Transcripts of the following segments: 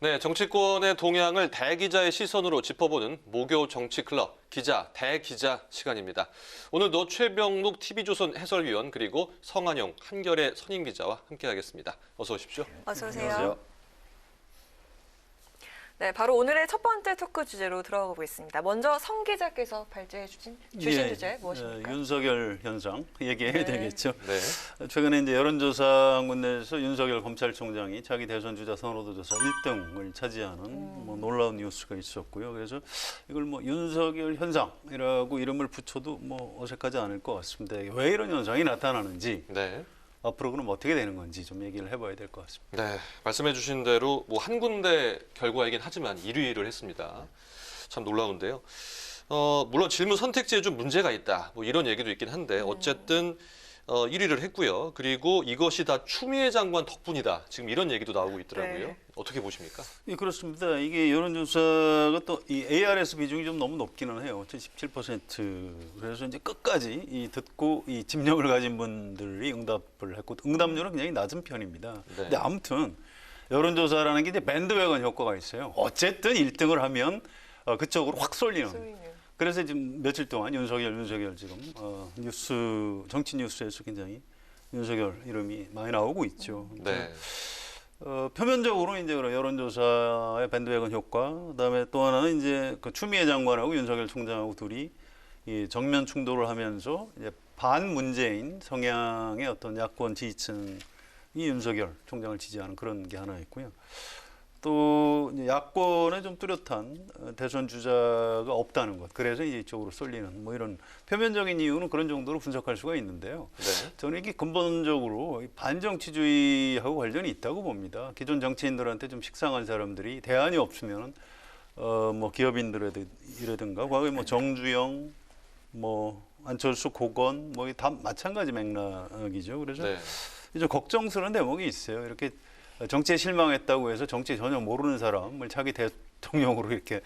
네, 정치권의 동향을 대기자의 시선으로 짚어보는 목요 정치클럽 기자 대기자 시간입니다. 오늘도 최병록 TV조선 해설위원 그리고 성한용 한겨레 선임기자와 함께하겠습니다. 어서 오십시오. 어서 오세요. 안녕하세요. 네, 바로 오늘의 첫 번째 토크 주제로 들어가 보겠습니다. 먼저 성 기자께서 발제해 주신 주제 무엇입니까? 윤석열 현상 얘기해야 되겠죠. 네. 최근에 이제 여론조사 한 군데에서 윤석열 검찰총장이 자기 대선 주자 선호도 조사 1등을 차지하는 뭐 놀라운 뉴스가 있었고요. 그래서 이걸 뭐 윤석열 현상이라고 이름을 붙여도 뭐 어색하지 않을 것 같습니다. 왜 이런 현상이 나타나는지. 네. 앞으로 그럼 어떻게 되는 건지 좀 얘기를 해봐야 될 것 같습니다. 네, 말씀해 주신 대로 뭐 한 군데 결과이긴 하지만 1위를 했습니다. 참 놀라운데요. 물론 질문 선택지에 좀 문제가 있다. 뭐 이런 얘기도 있긴 한데 어쨌든 1위를 했고요. 그리고 이것이 다 추미애 장관 덕분이다. 지금 이런 얘기도 나오고 있더라고요. 네. 어떻게 보십니까? 예, 그렇습니다. 이게 여론조사가 또 이 ARS 비중이 좀 너무 높기는 해요. 17%. 그래서 이제 끝까지 듣고 이 집념을 가진 분들이 응답을 했고 응답률은 굉장히 낮은 편입니다. 네. 근데 아무튼 여론조사라는 게 이제 밴드웨건 효과가 있어요. 어쨌든 1등을 하면 그쪽으로 확 쏠리는. 그래서 지금 며칠 동안 윤석열 지금 뉴스 정치 뉴스에서 굉장히 윤석열 이름이 많이 나오고 있죠. 네. 표면적으로 이제 여론조사의 밴드웨건 효과, 그다음에 또 하나는 이제 그 추미애 장관하고 윤석열 총장하고 둘이 이 정면 충돌을 하면서 이제 반문재인 성향의 어떤 야권 지지층이 윤석열 총장을 지지하는 그런 게 하나 있고요. 또 이제 야권에 좀 뚜렷한 대선 주자가 없다는 것. 그래서 이제 이쪽으로 쏠리는 뭐 이런 표면적인 이유는 그런 정도로 분석할 수가 있는데요. 네. 저는 이게 근본적으로 반정치주의하고 관련이 있다고 봅니다. 기존 정치인들한테 좀 식상한 사람들이 대안이 없으면 뭐 기업인들이라든가 과거에 뭐 정주영, 뭐 안철수, 고건 뭐 다 마찬가지 맥락이죠. 그래서 네. 좀 걱정스러운 대목이 있어요. 이렇게 정치에 실망했다고 해서 정치 전혀 모르는 사람을 차기 대통령으로 이렇게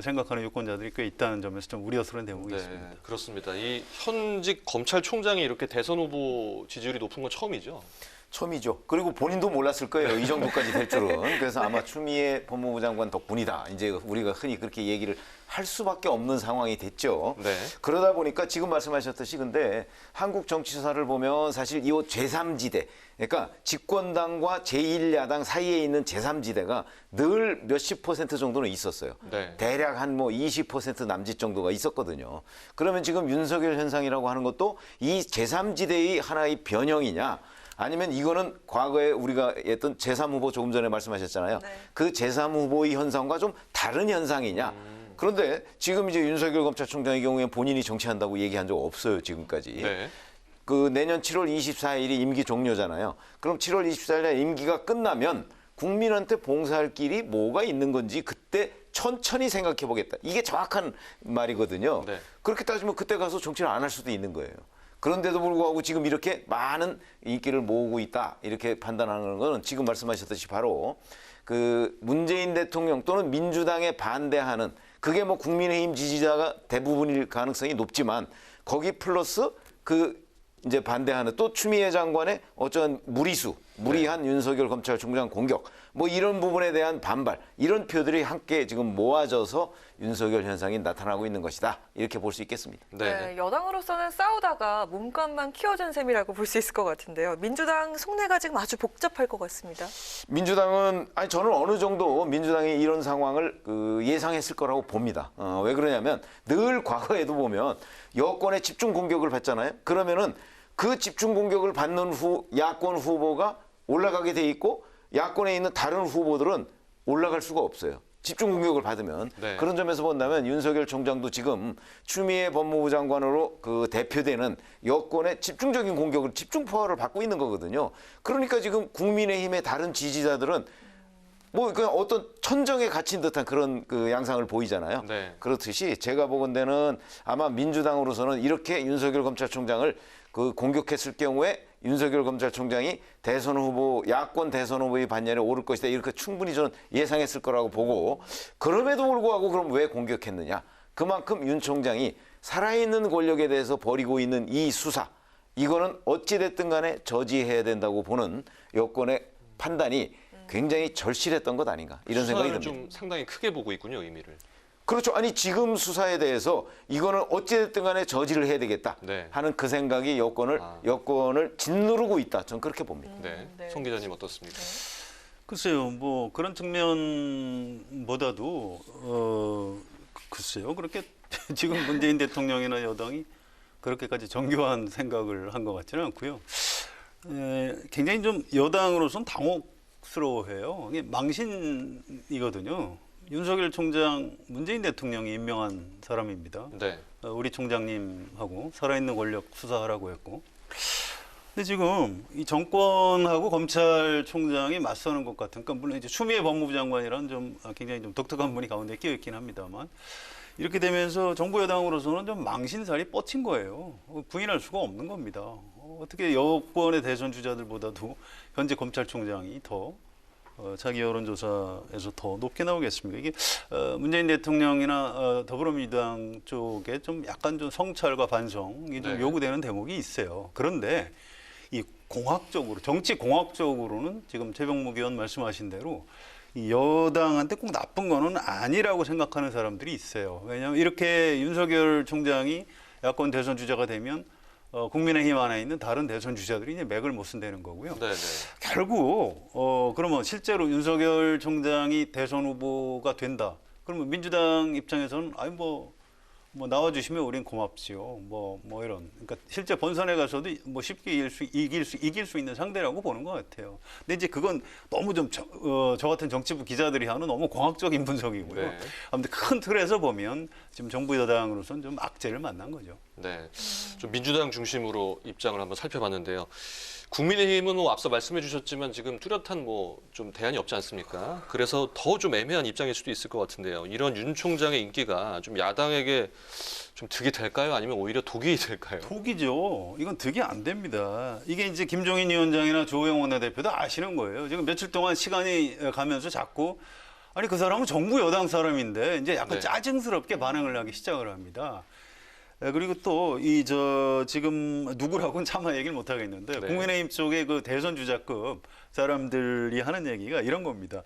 생각하는 유권자들이 꽤 있다는 점에서 좀 우려스러운 대목이 네, 있습니다. 그렇습니다. 이 현직 검찰총장이 이렇게 대선 후보 지지율이 높은 건 처음이죠. 처음이죠. 그리고 본인도 몰랐을 거예요. 이 정도까지 될 줄은. 그래서 아마 추미애 법무부 장관 덕분이다. 이제 우리가 흔히 그렇게 얘기를 할 수밖에 없는 상황이 됐죠. 네. 그러다 보니까 지금 말씀하셨듯이 근데 한국 정치사를 보면 사실 이 제3지대, 그러니까 집권당과 제1야당 사이에 있는 제3지대가 늘 몇십 % 정도는 있었어요. 네. 대략 한 뭐 20% 남짓 정도가 있었거든요. 그러면 지금 윤석열 현상이라고 하는 것도 이 제3지대의 하나의 변형이냐, 아니면 이거는 과거에 우리가 했던 제3후보 조금 전에 말씀하셨잖아요. 네. 그 제3후보의 현상과 좀 다른 현상이냐. 그런데 지금 이제 윤석열 검찰총장의 경우에 본인이 정치한다고 얘기한 적 없어요, 지금까지. 네. 그 내년 7월 24일이 임기 종료잖아요. 그럼 7월 24일에 임기가 끝나면 국민한테 봉사할 길이 뭐가 있는 건지 그때 천천히 생각해 보겠다. 이게 정확한 말이거든요. 네. 그렇게 따지면 그때 가서 정치를 안 할 수도 있는 거예요. 그런데도 불구하고 지금 이렇게 많은 인기를 모으고 있다. 이렇게 판단하는 것은 지금 말씀하셨듯이 바로 그 문재인 대통령 또는 민주당에 반대하는 그게 뭐 국민의힘 지지자가 대부분일 가능성이 높지만 거기 플러스 그 이제 반대하는 또 추미애 장관의 어쩌면 무리한 윤석열 검찰총장 공격 뭐 이런 부분에 대한 반발 이런 표들이 함께 지금 모아져서 윤석열 현상이 나타나고 있는 것이다 이렇게 볼 수 있겠습니다. 네, 여당으로서는 싸우다가 몸값만 키워준 셈이라고 볼 수 있을 것 같은데요. 민주당 속내가 지금 아주 복잡할 것 같습니다. 민주당은 아니 저는 어느 정도 민주당이 이런 상황을 예상했을 거라고 봅니다. 왜 그러냐면 늘 과거에도 보면 여권의 집중 공격을 받잖아요. 그러면은 그 집중 공격을 받는 야권 후보가 올라가게 돼 있고 야권에 있는 다른 후보들은 올라갈 수가 없어요. 집중 공격을 받으면. 네. 그런 점에서 본다면 윤석열 총장도 지금 추미애 법무부 장관으로 그 대표되는 여권의 집중적인 공격을 집중 포화를 받고 있는 거거든요. 그러니까 지금 국민의힘의 다른 지지자들은 뭐 그냥 어떤 천정에 갇힌 듯한 그런 그 양상을 보이잖아요. 네. 그렇듯이 제가 보건대는 아마 민주당으로서는 이렇게 윤석열 검찰총장을 그 공격했을 경우에 윤석열 검찰총장이 대선 후보, 야권 대선 후보의 반열에 오를 것이다. 이렇게 충분히 저는 예상했을 거라고 보고 그럼에도 불구하고 그럼 왜 공격했느냐. 그만큼 윤 총장이 살아있는 권력에 대해서 벌이고 있는 이 수사 이거는 어찌됐든 간에 저지해야 된다고 보는 여권의 판단이 굉장히 절실했던 것 아닌가 이런 생각이 수사를 듭니다. 좀 상당히 크게 보고 있군요, 의미를. 그렇죠. 아니 지금 수사에 대해서 이거는 어찌됐든 간에 저지를 해야 되겠다 네. 하는 그 생각이 여권을 짓누르고 있다. 저는 그렇게 봅니다. 네. 네. 송 기자님 어떻습니까? 글쎄요, 뭐 그런 측면보다도 글쎄요, 그렇게 지금 문재인 대통령이나 여당이 그렇게까지 정교한 생각을 한 것 같지는 않고요. 굉장히 좀 여당으로서는 당혹스러워해요. 이게 망신이거든요. 윤석열 총장, 문재인 대통령이 임명한 사람입니다. 네. 우리 총장님하고 살아있는 권력 수사하라고 했고. 근데 지금 이 정권하고 검찰총장이 맞서는 것 같은, 그러니까 물론 이제 추미애 법무부 장관이라는 좀 굉장히 좀 독특한 분이 가운데 끼어 있긴 합니다만, 이렇게 되면서 정부 여당으로서는 좀 망신살이 뻗친 거예요. 부인할 수가 없는 겁니다. 어떻게 여권의 대선 주자들보다도 현재 검찰총장이 더 자기 여론조사에서 더 높게 나오겠습니까? 이게 문재인 대통령이나 더불어민주당 쪽에 좀 약간 좀 성찰과 반성이 좀 네. 요구되는 대목이 있어요. 그런데 이 공학적으로, 정치 공학적으로는 지금 최병묵 의원 말씀하신 대로 이 여당한테 꼭 나쁜 거는 아니라고 생각하는 사람들이 있어요. 왜냐하면 이렇게 윤석열 총장이 야권 대선 주자가 되면 국민의힘 안에 있는 다른 대선 주자들이 이제 맥을 못 쓴다는 거고요. 네, 네. 결국 그러면 실제로 윤석열 총장이 대선 후보가 된다. 그러면 민주당 입장에서는 아니 뭐 나와주시면 우린 고맙지요. 뭐 이런. 그러니까 실제 본선에 가서도 뭐 쉽게 이길 수 있는 상대라고 보는 것 같아요. 근데 이제 그건 너무 좀 저 같은 정치부 기자들이 하는 너무 공학적인 분석이고요. 네. 아무튼 큰 틀에서 보면 지금 정부 여당으로서는 좀 악재를 만난 거죠. 네. 좀 민주당 중심으로 입장을 한번 살펴봤는데요. 국민의힘은 뭐 앞서 말씀해 주셨지만 지금 뚜렷한 뭐 좀 대안이 없지 않습니까? 그래서 더 좀 애매한 입장일 수도 있을 것 같은데요. 이런 윤 총장의 인기가 좀 야당에게 좀 득이 될까요? 아니면 오히려 독이 될까요? 독이죠. 이건 득이 안 됩니다. 이게 이제 김종인 위원장이나 조호영 원내대표도 아시는 거예요. 지금 며칠 동안 시간이 가면서 자꾸 아니 그 사람은 정부 여당 사람인데 이제 약간 네. 짜증스럽게 반응을 하기 시작을 합니다. 그리고 또 지금 누구라고는 차마 얘기를 못 하겠는데 네. 국민의힘 쪽의 그 대선 주자급 사람들이 하는 얘기가 이런 겁니다.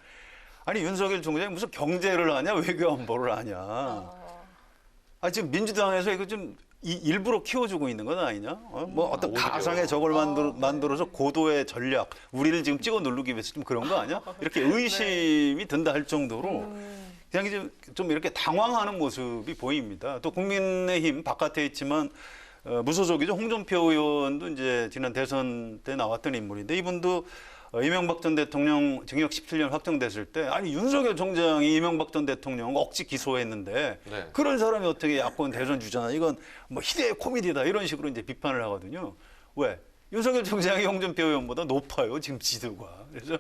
아니 윤석열 총장이 무슨 경제를 하냐 외교 안보를 하냐. 지금 민주당에서 이거 좀 일부러 키워주고 있는 건 아니냐? 뭐 어떤 오히려. 가상의 적을 만들어서 고도의 전략, 우리를 지금 찍어 누르기 위해서 좀 그런 거 아니야? 이렇게 의심이 든다 할 정도로 그냥 좀 이렇게 당황하는 모습이 보입니다. 또 국민의힘 바깥에 있지만 무소속이죠. 홍준표 의원도 이제 지난 대선 때 나왔던 인물인데 이분도 이명박 전 대통령 징역 17년 확정됐을 때 아니 윤석열 총장이 이명박 전 대통령 억지 기소했는데 네. 그런 사람이 어떻게 야권 대선 주잖아. 이건 뭐 희대의 코미디다 이런 식으로 이제 비판을 하거든요. 왜? 윤석열 총장이 홍준표 의원보다 높아요. 지금 지도가. 그래서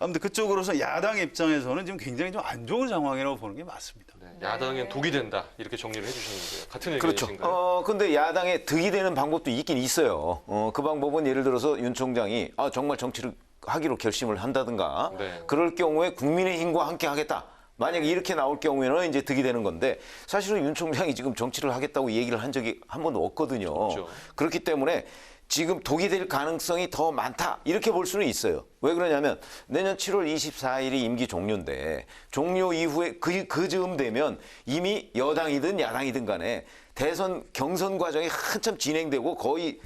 아무튼 그쪽으로서 야당 입장에서는 지금 굉장히 좀 안 좋은 상황이라고 보는 게 맞습니다. 네. 야당엔 독이 된다. 이렇게 정리를 해주셨는데요. 같은 그렇죠. 의견이신가요? 근데 야당에 득이 되는 방법도 있긴 있어요. 그 방법은 예를 들어서 윤 총장이 정말 정치를 하기로 결심을 한다든가 네. 그럴 경우에 국민의힘과 함께 하겠다. 만약에 이렇게 나올 경우에는 이제 득이 되는 건데 사실은 윤 총장이 지금 정치를 하겠다고 얘기를 한 적이 한 번도 없거든요. 없죠. 그렇기 때문에 지금 독이 될 가능성이 더 많다. 이렇게 볼 수는 있어요. 왜 그러냐면 내년 7월 24일이 임기 종료인데 종료 이후에 그 즈음 되면 이미 여당이든 야당이든 간에 대선 경선 과정이 한참 진행되고 거의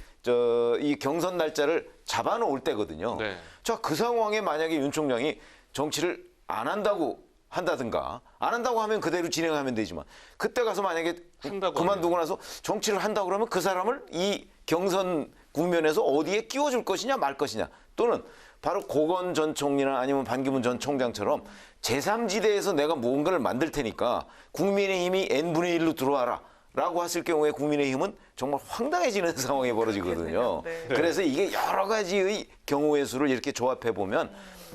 이 경선 날짜를 잡아놓을 때거든요. 네. 자, 그 상황에 만약에 윤 총장이 정치를 안 한다고 한다든가 안 한다고 하면 그대로 진행하면 되지만 그때 가서 만약에 그만두고 나서 정치를 한다고 그러면 그 사람을 이 경선 국면에서 어디에 끼워줄 것이냐 말 것이냐 또는 바로 고건 전 총리나 아니면 반기문 전 총장처럼 제3지대에서 내가 무언가를 만들 테니까 국민의힘이 n분의 1로 들어와라 라고 했을 경우에 국민의힘은 정말 황당해지는 상황이 벌어지거든요. 네. 그래서 이게 여러 가지의 경우의 수를 이렇게 조합해 보면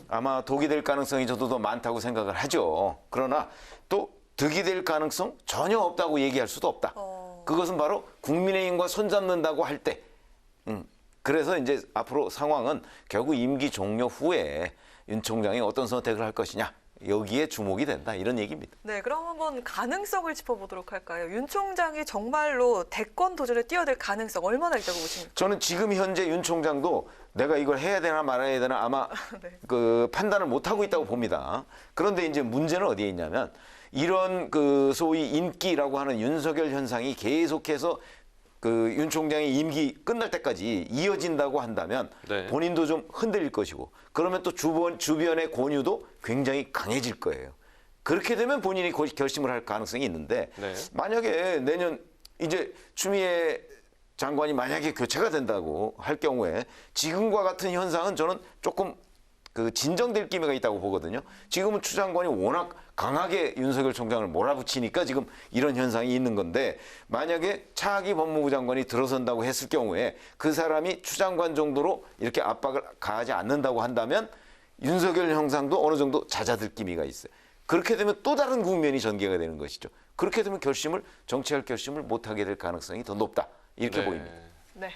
아마 독이 될 가능성이 저도 더 많다고 생각을 하죠. 그러나 또 득이 될 가능성 전혀 없다고 얘기할 수도 없다. 그것은 바로 국민의힘과 손잡는다고 할 때. 그래서 이제 앞으로 상황은 결국 임기 종료 후에 윤 총장이 어떤 선택을 할 것이냐. 여기에 주목이 된다 이런 얘기입니다. 네, 그럼 한번 가능성을 짚어보도록 할까요? 윤 총장이 정말로 대권 도전에 뛰어들 가능성 얼마나 있다고 보십니까? 저는 지금 현재 윤 총장도 내가 이걸 해야 되나 말아야 되나 아마 네. 그 판단을 못 하고 있다고 봅니다. 그런데 이제 문제는 어디에 있냐면 이런 그 소위 인기라고 하는 윤석열 현상이 계속해서 그 윤 총장의 임기 끝날 때까지 이어진다고 한다면 네. 본인도 좀 흔들릴 것이고 그러면 또 주변의 권유도 굉장히 강해질 거예요. 그렇게 되면 본인이 결심을 할 가능성이 있는데 네. 만약에 내년 이제 추미애 장관이 만약에 교체가 된다고 할 경우에 지금과 같은 현상은 저는 조금 그 진정될 기미가 있다고 보거든요. 지금은 추 장관이 워낙 강하게 윤석열 총장을 몰아붙이니까 지금 이런 현상이 있는 건데 만약에 차기 법무부 장관이 들어선다고 했을 경우에 그 사람이 추 장관 정도로 이렇게 압박을 가하지 않는다고 한다면 윤석열 형상도 어느 정도 잦아들 기미가 있어요. 그렇게 되면 또 다른 국면이 전개가 되는 것이죠. 그렇게 되면 정치할 결심을 못하게 될 가능성이 더 높다. 이렇게 네. 네, 보입니다.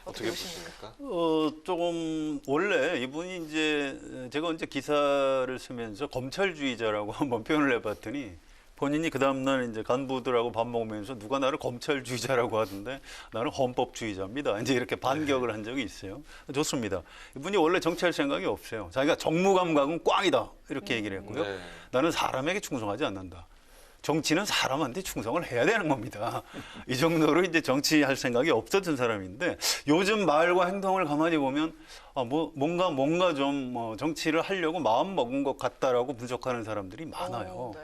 어떻게 어떻게 보십니까? 보십니까? 조금 원래 이분이 이제 제가 언제 기사를 쓰면서 검찰주의자라고 한번 표현을 해봤더니 본인이 그 다음날 이제 간부들하고 밥 먹으면서 누가 나를 검찰주의자라고 하던데 나는 헌법주의자입니다. 이제 이렇게 반격을 한 적이 있어요. 좋습니다. 이분이 원래 정치할 생각이 없어요. 자기가 정무감각은 꽝이다 이렇게 얘기를 했고요. 네. 나는 사람에게 충성하지 않는다. 정치는 사람한테 충성을 해야 되는 겁니다. 이 정도로 이제 정치할 생각이 없었던 사람인데 요즘 말과 행동을 가만히 보면 뭔가 좀 정치를 하려고 마음 먹은 것 같다라고 분석하는 사람들이 많아요. 네.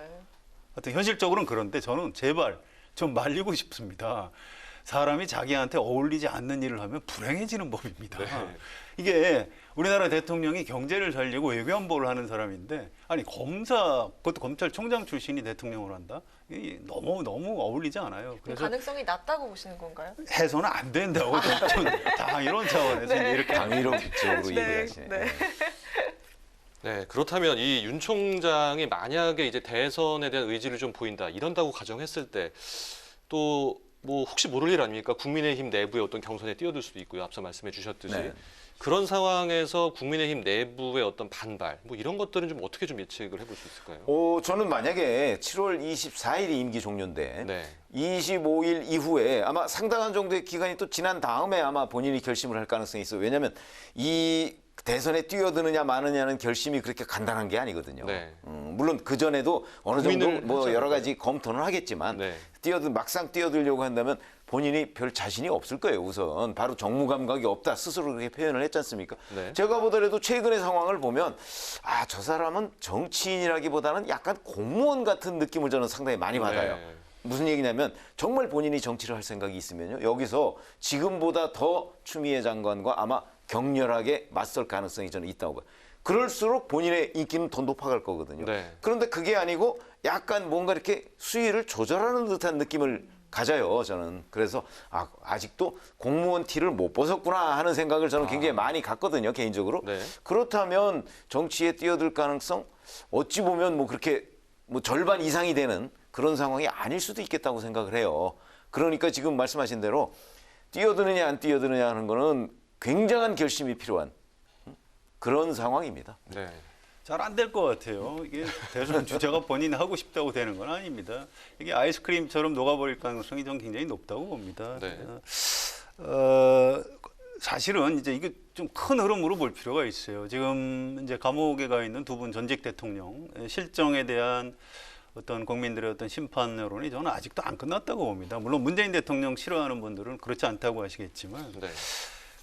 하여튼 현실적으로는 그런데 저는 제발 좀 말리고 싶습니다. 사람이 자기한테 어울리지 않는 일을 하면 불행해지는 법입니다. 네. 이게 우리나라 대통령이 경제를 살리고 외교안보를 하는 사람인데 아니 그것도 검찰총장 출신이 대통령을 한다? 이게 너무 어울리지 않아요. 그래서 가능성이 낮다고 보시는 건가요? 해서는 안 된다고 다 이런 차원에서 네. 이렇게 강의론적으로 네, 얘기하시네. 네. 네, 그렇다면 이 윤 총장이 만약에 이제 대선에 대한 의지를 좀 보인다 이런다고 가정했을 때 또 뭐 혹시 모를 일 아닙니까? 국민의힘 내부의 어떤 경선에 뛰어들 수도 있고요. 앞서 말씀해 주셨듯이 네. 그런 상황에서 국민의힘 내부의 어떤 반발 뭐 이런 것들은 좀 어떻게 좀 예측을 해볼 수 있을까요? 저는 만약에 7월 24일이 임기 종료인데 네. 25일 이후에 아마 상당한 정도의 기간이 또 지난 다음에 아마 본인이 결심을 할 가능성이 있어요. 왜냐하면 이 대선에 뛰어드느냐 마느냐는 결심이 그렇게 간단한 게 아니거든요. 네. 물론 그 전에도 어느 정도 고민을 뭐 하지 여러 가지 검토는 하겠지만 네. 막상 뛰어들려고 한다면 본인이 별 자신이 없을 거예요. 우선 바로 정무 감각이 없다 스스로 그렇게 표현을 했지 않습니까? 네. 제가 보더라도 최근의 상황을 보면 저 사람은 정치인이라기보다는 약간 공무원 같은 느낌을 저는 상당히 많이 받아요. 네. 무슨 얘기냐면 정말 본인이 정치를 할 생각이 있으면요. 여기서 지금보다 더 추미애 장관과 아마 격렬하게 맞설 가능성이 저는 있다고 봐요. 그럴수록 본인의 인기는 더 높아갈 거거든요. 네. 그런데 그게 아니고 약간 뭔가 이렇게 수위를 조절하는 듯한 느낌을 가져요, 저는. 그래서 아직도 공무원 티를 못 벗었구나 하는 생각을 저는 굉장히 많이 갖거든요, 개인적으로. 네. 그렇다면 정치에 뛰어들 가능성 어찌 보면 뭐 그렇게 뭐 절반 이상이 되는 그런 상황이 아닐 수도 있겠다고 생각을 해요. 그러니까 지금 말씀하신 대로 뛰어드느냐 안 뛰어드느냐 하는 거는 굉장한 결심이 필요한 그런 상황입니다. 네. 잘 안 될 것 같아요. 이게 대선 주자가 본인이 하고 싶다고 되는 건 아닙니다. 이게 아이스크림처럼 녹아버릴 가능성이 전 굉장히 높다고 봅니다. 네. 사실은 이제 이게 좀 큰 흐름으로 볼 필요가 있어요. 지금 이제 감옥에 가 있는 두 분 전직 대통령 실정에 대한 어떤 국민들의 어떤 심판 여론이 저는 아직도 안 끝났다고 봅니다. 물론 문재인 대통령 싫어하는 분들은 그렇지 않다고 하시겠지만 네.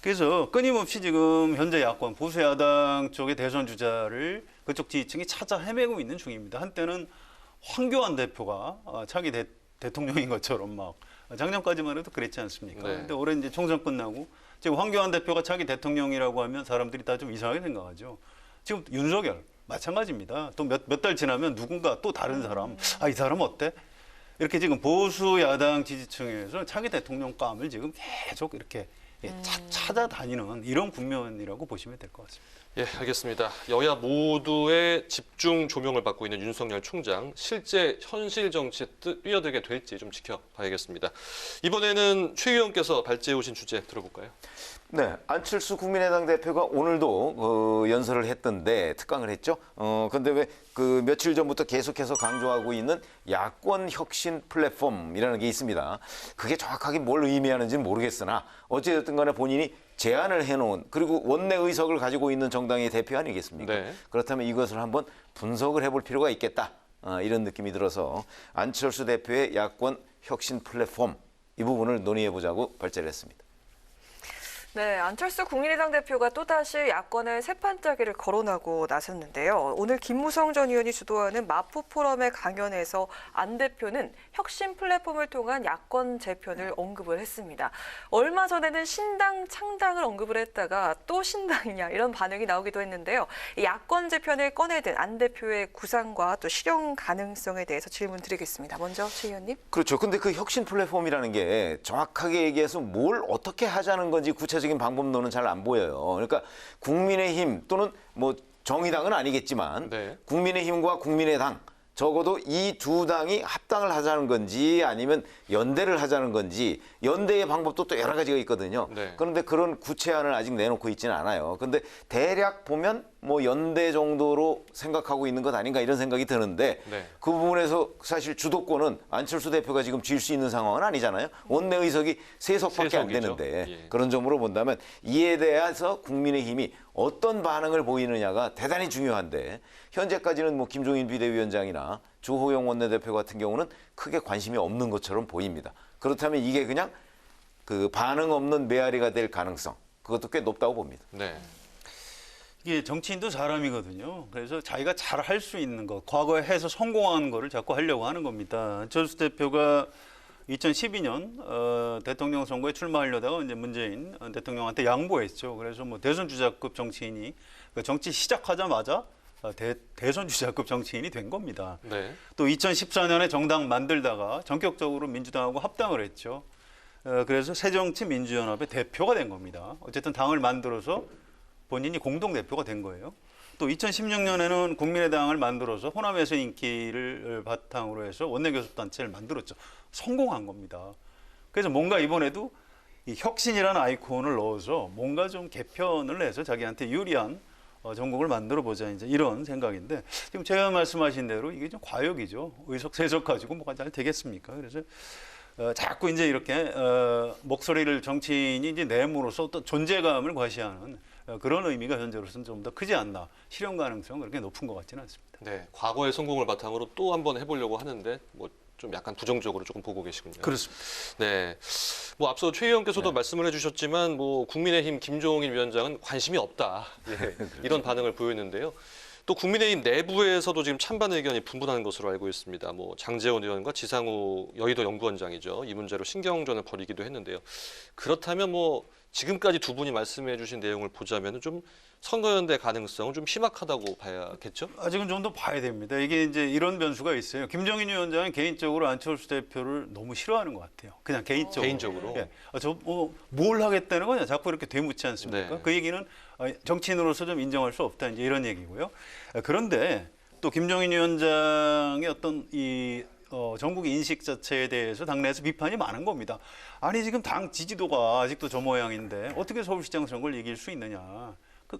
그래서 끊임없이 지금 현재 야권 보수 야당 쪽의 대선 주자를 그쪽 지지층이 찾아 헤매고 있는 중입니다. 한때는 황교안 대표가 차기 대통령인 것처럼 막 작년까지만 해도 그랬지 않습니까? 네. 근데 올해 이제 총선 끝나고 지금 황교안 대표가 차기 대통령이라고 하면 사람들이 다 좀 이상하게 생각하죠. 지금 윤석열 마찬가지입니다. 또 몇 달 지나면 누군가 또 다른 사람, 이 사람 어때? 이렇게 지금 보수 야당 지지층에서 차기 대통령감을 지금 계속 이렇게 찾아다니는 이런 국면이라고 보시면 될 것 같습니다. 예, 알겠습니다. 여야 모두의 집중 조명을 받고 있는 윤석열 총장, 실제 현실 정치에 뛰어들게 될지 좀 지켜봐야겠습니다. 이번에는 최 의원께서 발제해 오신 주제 들어볼까요? 네, 안철수 국민의당 대표가 오늘도 연설을 했던데 특강을 했죠. 근데 왜 그 며칠 전부터 계속해서 강조하고 있는 야권 혁신 플랫폼이라는 게 있습니다. 그게 정확하게 뭘 의미하는지는 모르겠으나 어찌됐든 간에 본인이 제안을 해놓은 그리고 원내 의석을 가지고 있는 정당의 대표 아니겠습니까? 네. 그렇다면 이것을 한번 분석을 해볼 필요가 있겠다. 이런 느낌이 들어서 안철수 대표의 야권 혁신 플랫폼 이 부분을 논의해보자고 발제를 했습니다. 네, 안철수 국민의당 대표가 또다시 야권의 새판짜기를 거론하고 나섰는데요. 오늘 김무성 전 의원이 주도하는 마포 포럼의 강연에서 안 대표는 혁신 플랫폼을 통한 야권 재편을 언급을 했습니다. 얼마 전에는 신당 창당을 언급을 했다가 또 신당이냐 이런 반응이 나오기도 했는데요. 야권 재편을 꺼내든 안 대표의 구상과 또 실현 가능성에 대해서 질문 드리겠습니다. 먼저 최 의원님. 그렇죠. 근데 그 혁신 플랫폼이라는 게 정확하게 얘기해서 뭘 어떻게 하자는 건지 구체적인 방법론은 잘 안 보여요. 그러니까 국민의힘 또는 뭐 정의당은 아니겠지만 네. 국민의힘과 국민의당 적어도 이 두 당이 합당을 하자는 건지 아니면 연대를 하자는 건지 연대의 방법도 또 여러 가지가 있거든요. 네. 그런데 그런 구체안을 아직 내놓고 있지는 않아요. 그런데 대략 보면 뭐 연대 정도로 생각하고 있는 것 아닌가 이런 생각이 드는데 네. 그 부분에서 사실 주도권은 안철수 대표가 지금 쥘 수 있는 상황은 아니잖아요. 원내 의석이 3석밖에 안 세석이죠. 되는데 예. 그런 점으로 본다면 이에 대해서 국민의힘이 어떤 반응을 보이느냐가 대단히 중요한데 현재까지는 뭐 김종인 비대위원장이나 주호영 원내대표 같은 경우는 크게 관심이 없는 것처럼 보입니다. 그렇다면 이게 그냥 그 반응 없는 메아리가 될 가능성 그것도 꽤 높다고 봅니다. 네. 이게 정치인도 사람이거든요. 그래서 자기가 잘 할 수 있는 것, 과거에 해서 성공한 거를 자꾸 하려고 하는 겁니다. 안철수 대표가 2012년 대통령 선거에 출마하려다가 이제 문재인 대통령한테 양보했죠. 그래서 뭐 대선 주자급 정치인이 정치 시작하자마자 대선 주자급 정치인이 된 겁니다. 네. 또 2014년에 정당 만들다가 전격적으로 민주당하고 합당을 했죠. 그래서 새정치민주연합의 대표가 된 겁니다. 어쨌든 당을 만들어서 본인이 공동대표가 된 거예요. 또 2016년에는 국민의당을 만들어서 호남에서 인기를 바탕으로 해서 원내교섭단체를 만들었죠. 성공한 겁니다. 그래서 뭔가 이번에도 이 혁신이라는 아이콘을 넣어서 뭔가 좀 개편을 해서 자기한테 유리한 전국을 만들어 보자 이제 이런 생각인데 지금 제가 말씀하신 대로 이게 좀 과욕이죠. 의석 세석 가지고 뭐가 잘 되겠습니까? 그래서 자꾸 이제 이렇게 목소리를 정치인이 이제 내므로써 또 존재감을 과시하는 그런 의미가 현재로서는 좀 더 크지 않나. 실현 가능성은 그렇게 높은 것 같지는 않습니다. 네. 과거의 성공을 바탕으로 또 한번 해보려고 하는데 뭐 좀 약간 부정적으로 조금 보고 계시군요. 그렇습니다. 네. 뭐 앞서 최 의원께서도 말씀을 해주셨지만 뭐 국민의힘 김종인 위원장은 관심이 없다. 예, 이런 반응을 보였는데요. 또 국민의힘 내부에서도 지금 찬반 의견이 분분한 것으로 알고 있습니다. 뭐 장제원 의원과 지상우 여의도 연구원장이죠. 이 문제로 신경전을 벌이기도 했는데요. 그렇다면 뭐 지금까지 두 분이 말씀해 주신 내용을 보자면 좀 선거연대 가능성은 좀 희박하다고 봐야겠죠? 아직은 좀 더 봐야 됩니다. 이게 이제 이런 변수가 있어요. 김종인 위원장은 개인적으로 안철수 대표를 너무 싫어하는 것 같아요. 그냥 개인적으로. 개인적으로? 예. 뭘 하겠다는 거냐. 자꾸 이렇게 되묻지 않습니까? 네. 그 얘기는 정치인으로서 좀 인정할 수 없다. 이제 이런 얘기고요. 그런데 또 김종인 위원장의 어떤 이 전국 인식 자체에 대해서 당내에서 비판이 많은 겁니다. 아니 지금 당 지지도가 아직도 저 모양인데 어떻게 서울시장 선거를 이길 수 있느냐.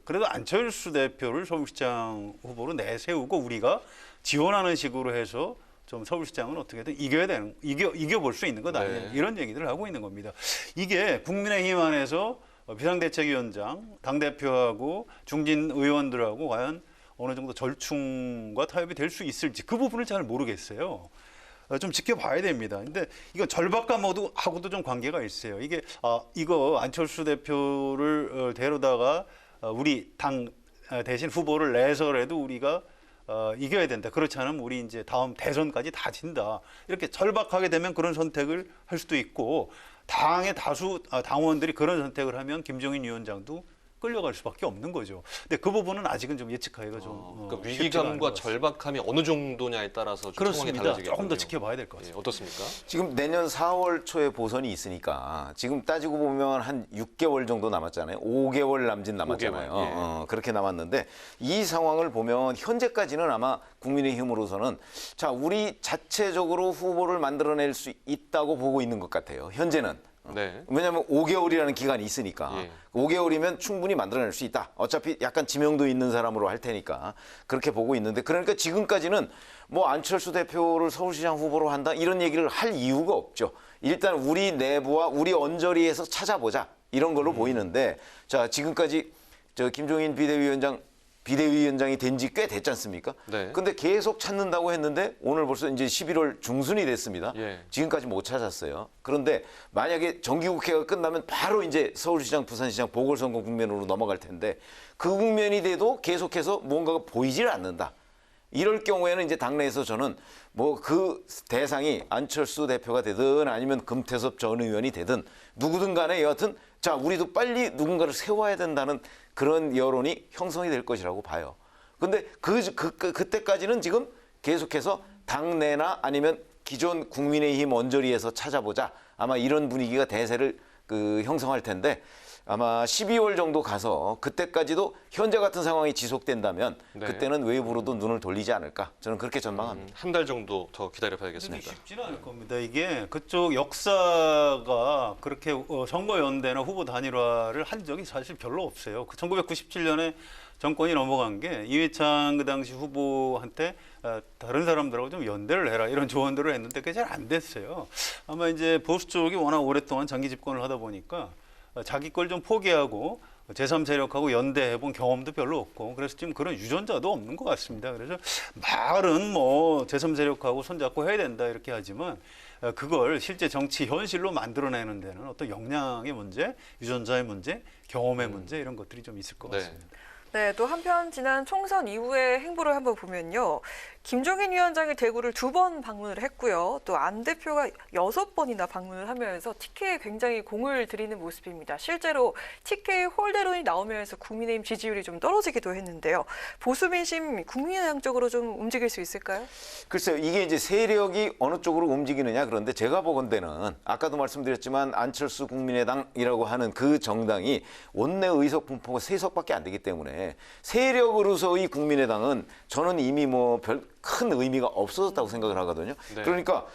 그래도 안철수 대표를 서울시장 후보로 내세우고 우리가 지원하는 식으로 해서 좀 서울시장은 어떻게든 이겨볼 수 있는 것 아니냐. 네. 이런 얘기들을 하고 있는 겁니다. 이게 국민의힘 안에서 비상대책위원장, 당대표하고 중진 의원들하고 과연 어느 정도 절충과 타협이 될 수 있을지 그 부분을 잘 모르겠어요. 좀 지켜봐야 됩니다. 근데 이거 절박감하고도 좀 관계가 있어요. 이게 이거 안철수 대표를 데려다가 우리 당 대신 후보를 내서라도 우리가 이겨야 된다. 그렇지 않으면 우리 이제 다음 대선까지 다 진다. 이렇게 절박하게 되면 그런 선택을 할 수도 있고 당의 다수 당원들이 그런 선택을 하면 김종인 위원장도 끌려갈 수밖에 없는 거죠. 근데 그 부분은 아직은 좀 예측하기가 좀 그러니까 쉽지가 않은 것 위기감과 같습니다. 절박함이 어느 정도냐에 따라서 좀 상황이 그렇습니다. 달라지겠군요. 조금 더 지켜봐야 될 것 예, 같습니다. 어떻습니까? 지금 내년 4월 초에 보선이 있으니까 지금 따지고 보면 한 6개월 정도 남았잖아요. 5개월 남짓 남았잖아요. 5개월, 예. 그렇게 남았는데 이 상황을 보면 현재까지는 아마 국민의힘으로서는 자, 우리 자체적으로 후보를 만들어낼 수 있다고 보고 있는 것 같아요. 현재는. 네. 왜냐하면 5개월이라는 기간이 있으니까 예. 5개월이면 충분히 만들어낼 수 있다. 어차피 약간 지명도 있는 사람으로 할 테니까 그렇게 보고 있는데 그러니까 지금까지는 뭐 안철수 대표를 서울시장 후보로 한다 이런 얘기를 할 이유가 없죠. 일단 우리 내부와 우리 언저리에서 찾아보자 이런 걸로 보이는데 자 지금까지 저 김종인 비대위원장이 된 지 꽤 됐지 않습니까? 네. 근데 계속 찾는다고 했는데 오늘 벌써 이제 11월 중순이 됐습니다. 예. 지금까지 못 찾았어요. 그런데 만약에 정기국회가 끝나면 바로 이제 서울시장, 부산시장 보궐선거 국면으로 넘어갈 텐데 그 국면이 돼도 계속해서 뭔가가 보이질 않는다. 이럴 경우에는 이제 당내에서 저는 뭐 그 대상이 안철수 대표가 되든 아니면 금태섭 전 의원이 되든 누구든 간에 여하튼 자, 우리도 빨리 누군가를 세워야 된다는 그런 여론이 형성이 될 것이라고 봐요. 근데 그때까지는 지금 계속해서 당내나 아니면 기존 국민의힘 언저리에서 찾아보자. 아마 이런 분위기가 대세를 형성할 텐데 아마 12월 정도 가서 그때까지도 현재 같은 상황이 지속된다면 네. 그때는 외부로도 눈을 돌리지 않을까. 저는 그렇게 전망합니다. 한 달 정도 더 근데 기다려봐야겠습니다. 쉽지는 않을 겁니다. 이게 그쪽 역사가 그렇게 선거연대나 후보 단일화를 한 적이 사실 별로 없어요. 1997년에 정권이 넘어간 게 이회창 그 당시 후보한테 다른 사람들하고 좀 연대를 해라 이런 조언들을 했는데 그게 잘 안 됐어요. 아마 이제 보수 쪽이 워낙 오랫동안 장기 집권을 하다 보니까 자기 걸 좀 포기하고 제3세력하고 연대해본 경험도 별로 없고 그래서 지금 그런 유전자도 없는 것 같습니다. 그래서 말은 뭐 제3세력하고 손잡고 해야 된다 이렇게 하지만 그걸 실제 정치 현실로 만들어내는 데는 어떤 역량의 문제, 유전자의 문제, 경험의 문제 이런 것들이 좀 있을 것 네. 같습니다. 네, 또 한편 지난 총선 이후의 행보를 한번 보면요. 김종인 위원장이 대구를 2번 방문을 했고요. 또 안 대표가 6번이나 방문을 하면서 TK에 굉장히 공을 들이는 모습입니다. 실제로 TK 홀대론이 나오면서 국민의힘 지지율이 좀 떨어지기도 했는데요. 보수 민심 국민의당 쪽으로 좀 움직일 수 있을까요? 글쎄요, 이게 이제 세력이 어느 쪽으로 움직이느냐 그런데 제가 보건대는 아까도 말씀드렸지만 안철수 국민의당이라고 하는 그 정당이 원내 의석 분포가 3석밖에 안 되기 때문에 세력으로서의 국민의당은 저는 이미 뭐 별 큰 의미가 없어졌다고 생각을 하거든요. 네. 그러니까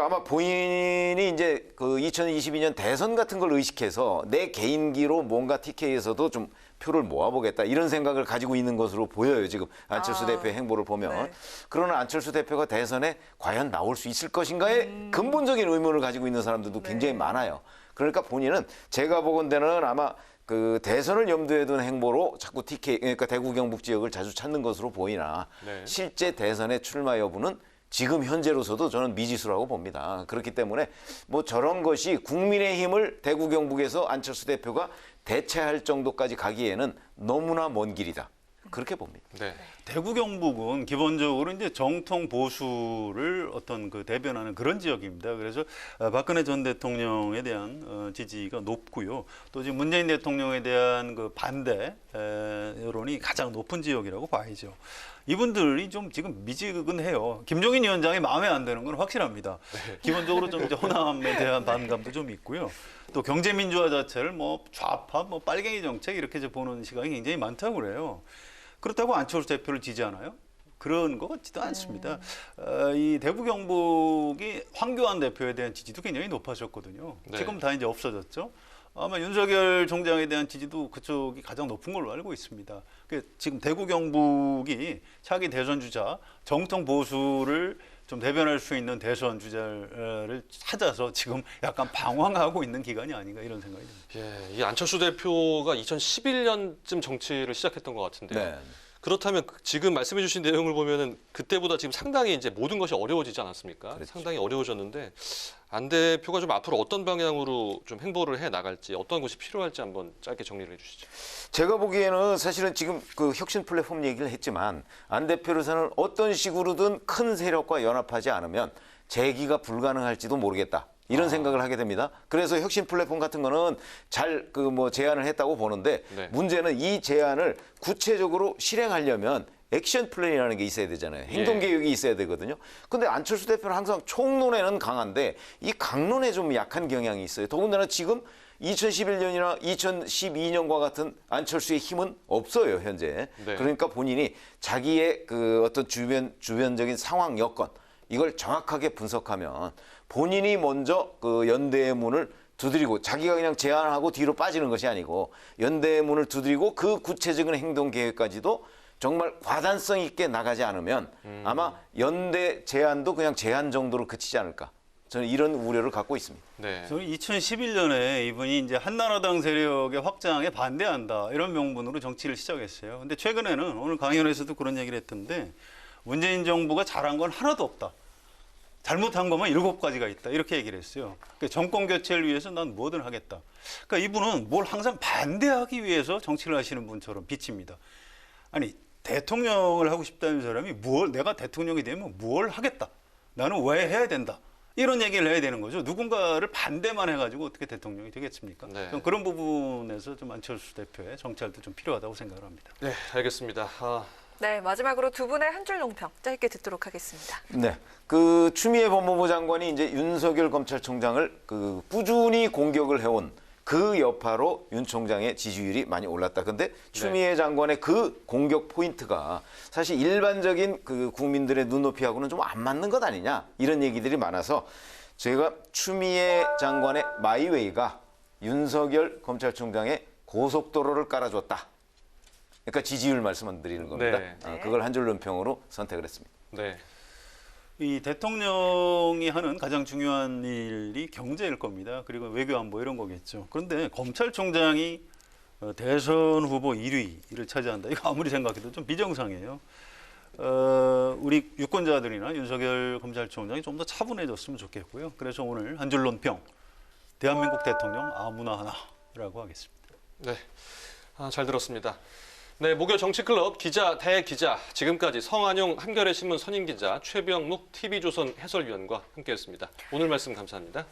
아마 본인이 이제 2022년 대선 같은 걸 의식해서 내 개인기로 뭔가 TK에서도 좀 표를 모아보겠다 이런 생각을 가지고 있는 것으로 보여요. 지금 안철수 대표의 행보를 보면. 네. 그러나 안철수 대표가 대선에 과연 나올 수 있을 것인가에 근본적인 의문을 가지고 있는 사람들도 굉장히 많아요. 그러니까 본인은 제가 보건대는 아마 대선을 염두에 둔 행보로 자꾸 TK, 그러니까 대구 경북 지역을 자주 찾는 것으로 보이나 네. 실제 대선의 출마 여부는 지금 현재로서도 저는 미지수라고 봅니다. 그렇기 때문에 뭐 저런 것이 국민의힘을 대구 경북에서 안철수 대표가 대체할 정도까지 가기에는 너무나 먼 길이다. 그렇게 봅니다. 네. 대구 경북은 기본적으로 이제 정통 보수를 어떤 대변하는 그런 지역입니다. 그래서 박근혜 전 대통령에 대한 지지가 높고요. 또 지금 문재인 대통령에 대한 반대 여론이 가장 높은 지역이라고 봐야죠. 이분들이 좀 지금 미지근해요. 김종인 위원장이 마음에 안 드는 건 확실합니다. 기본적으로 좀 이제 호남에 대한 반감도 좀 있고요. 또 경제민주화 자체를 뭐 좌파, 뭐 빨갱이 정책 이렇게 이제 보는 시각이 굉장히 많다고 그래요. 그렇다고 안철수 대표를 지지하나요? 그런 것 같지도 않습니다. 이 대구 경북이 황교안 대표에 대한 지지도 굉장히 높아졌거든요. 네. 지금 다 이제 없어졌죠. 아마 윤석열 총장에 대한 지지도 그쪽이 가장 높은 걸로 알고 있습니다. 지금 대구 경북이 차기 대선 주자 정통 보수를 좀 대변할 수 있는 대선 주자를 찾아서 지금 약간 방황하고 있는 기간이 아닌가 이런 생각이 듭니다. 예, 이 안철수 대표가 2011년쯤 정치를 시작했던 것 같은데요. 네. 그렇다면 지금 말씀해주신 내용을 보면은 그때보다 지금 상당히 이제 모든 것이 어려워지지 않았습니까? 그렇죠. 상당히 어려워졌는데 안 대표가 좀 앞으로 어떤 방향으로 좀 행보를 해 나갈지 어떤 것이 필요할지 한번 짧게 정리를 해주시죠. 제가 보기에는 사실은 지금 혁신 플랫폼 얘기를 했지만 안 대표로서는 어떤 식으로든 큰 세력과 연합하지 않으면 재기가 불가능할지도 모르겠다. 이런 생각을 하게 됩니다. 그래서 혁신 플랫폼 같은 거는 잘 제안을 했다고 보는데 네. 문제는 이 제안을 구체적으로 실행하려면 액션 플랜이라는 게 있어야 되잖아요. 행동 계획이 있어야 되거든요. 근데 안철수 대표는 항상 총론에는 강한데 이 강론에 좀 약한 경향이 있어요. 더군다나 지금 2011년이나 2012년과 같은 안철수의 힘은 없어요, 현재. 네. 그러니까 본인이 자기의 그 어떤 주변적인 상황 여건 이걸 정확하게 분석하면 본인이 먼저 그 연대의 문을 두드리고 자기가 그냥 제안하고 뒤로 빠지는 것이 아니고 연대의 문을 두드리고 그 구체적인 행동 계획까지도 정말 과단성 있게 나가지 않으면 아마 연대 제안도 그냥 제안 정도로 그치지 않을까. 저는 이런 우려를 갖고 있습니다. 네. 저는 2011년에 이분이 이제 한나라당 세력의 확장에 반대한다 이런 명분으로 정치를 시작했어요. 근데 최근에는 오늘 강연에서도 그런 얘기를 했던데 문재인 정부가 잘한 건 하나도 없다. 잘못한 것만 7가지가 있다. 이렇게 얘기를 했어요. 그러니까 정권 교체를 위해서 난 뭐든 하겠다. 그러니까 이분은 뭘 항상 반대하기 위해서 정치를 하시는 분처럼 비칩니다. 아니 대통령을 하고 싶다는 사람이 내가 대통령이 되면 뭘 하겠다. 나는 왜 해야 된다. 이런 얘기를 해야 되는 거죠. 누군가를 반대만 해가지고 어떻게 대통령이 되겠습니까? 네. 좀 그런 부분에서 좀 안철수 대표의 정찰도 좀 필요하다고 생각을 합니다. 네, 알겠습니다. 네, 마지막으로 두 분의 한 줄 논평 짧게 듣도록 하겠습니다. 네. 그 추미애 법무부 장관이 이제 윤석열 검찰총장을 그 꾸준히 공격을 해온 그 여파로 윤 총장의 지지율이 많이 올랐다. 근데 추미애 장관의 그 공격 포인트가 사실 일반적인 그 국민들의 눈높이하고는 좀 안 맞는 것 아니냐 이런 얘기들이 많아서 제가 추미애 장관의 마이웨이가 윤석열 검찰총장의 고속도로를 깔아줬다. 그러니까 지지율 말씀만 드리는 겁니다. 네. 그걸 한 줄 논평으로 선택을 했습니다. 네. 이 대통령이 하는 가장 중요한 일이 경제일 겁니다. 그리고 외교 안보 이런 거겠죠. 그런데 검찰총장이 대선 후보 1위를 차지한다. 이거 아무리 생각해도 좀 비정상이에요. 우리 유권자들이나 윤석열 검찰총장이 좀 더 차분해졌으면 좋겠고요. 그래서 오늘 한 줄 논평, 대한민국 대통령 아무나 하나라고 하겠습니다. 네. 잘 들었습니다. 네, 목요 정치클럽 기자 대기자 지금까지 성한용 한겨레신문 선임기자 최병묵 TV조선 해설위원과 함께했습니다. 오늘 말씀 감사합니다.